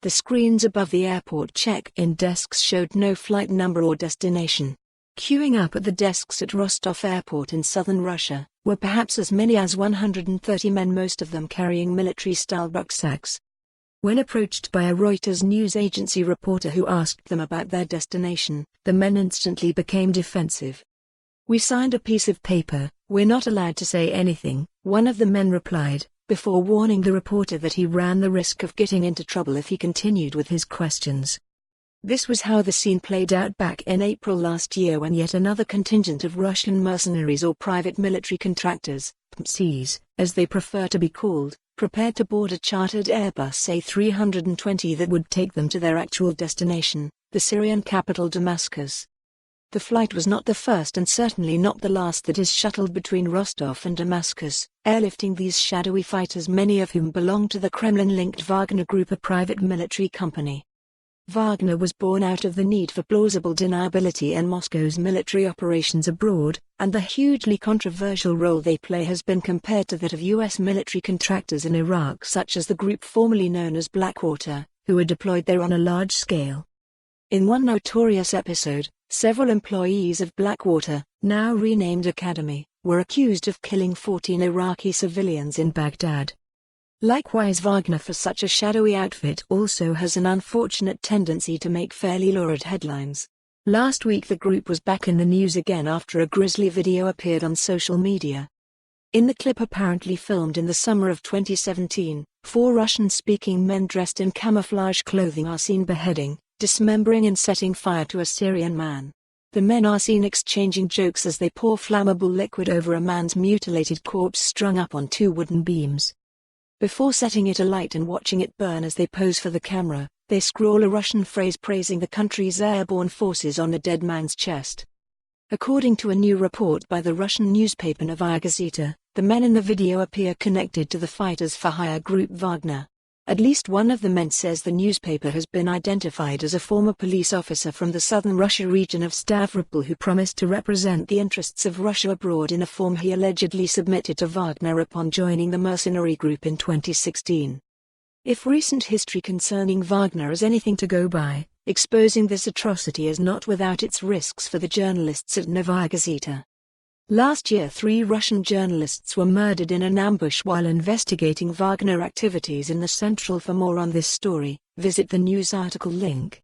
The screens above the airport check-in desks showed no flight number or destination. Queuing up at the desks at Rostov Airport in southern Russia were perhaps as many as 130 men, most of them carrying military-style rucksacks. When approached by a Reuters news agency reporter who asked them about their destination, the men instantly became defensive. "We signed a piece of paper, we're not allowed to say anything," one of the men replied, before warning the reporter that he ran the risk of getting into trouble if he continued with his questions. This was how the scene played out back in April last year, when yet another contingent of Russian mercenaries, or private military contractors, PMCs, as they prefer to be called, prepared to board a chartered Airbus A320 that would take them to their actual destination, the Syrian capital Damascus. The flight was not the first and certainly not the last that is shuttled between Rostov and Damascus, airlifting these shadowy fighters, many of whom belong to the Kremlin-linked Wagner Group, a private military company. Wagner was born out of the need for plausible deniability in Moscow's military operations abroad, and the hugely controversial role they play has been compared to that of U.S. military contractors in Iraq, such as the group formerly known as Blackwater, who were deployed there on a large scale. In one notorious episode, several employees of Blackwater, now renamed Academy, were accused of killing 14 Iraqi civilians in Baghdad. Likewise, Wagner, for such a shadowy outfit, also has an unfortunate tendency to make fairly lurid headlines. Last week the group was back in the news again after a grisly video appeared on social media. In the clip, apparently filmed in the summer of 2017, 4 Russian-speaking men dressed in camouflage clothing are seen beheading, dismembering and setting fire to a Syrian man. The men are seen exchanging jokes as they pour flammable liquid over a man's mutilated corpse strung up on 2 wooden beams. Before setting it alight and watching it burn as they pose for the camera, they scrawl a Russian phrase praising the country's airborne forces on the dead man's chest. According to a new report by the Russian newspaper Novaya Gazeta, the men in the video appear connected to the fighters-for-hire group Wagner. At least one of the men says the newspaper has been identified as a former police officer from the southern Russia region of Stavropol who promised to represent the interests of Russia abroad in a form he allegedly submitted to Wagner upon joining the mercenary group in 2016. If recent history concerning Wagner is anything to go by, exposing this atrocity is not without its risks for the journalists at Novaya Gazeta. Last year 3 Russian journalists were murdered in an ambush while investigating Wagner activities in the Central. For more on this story, visit the news article link.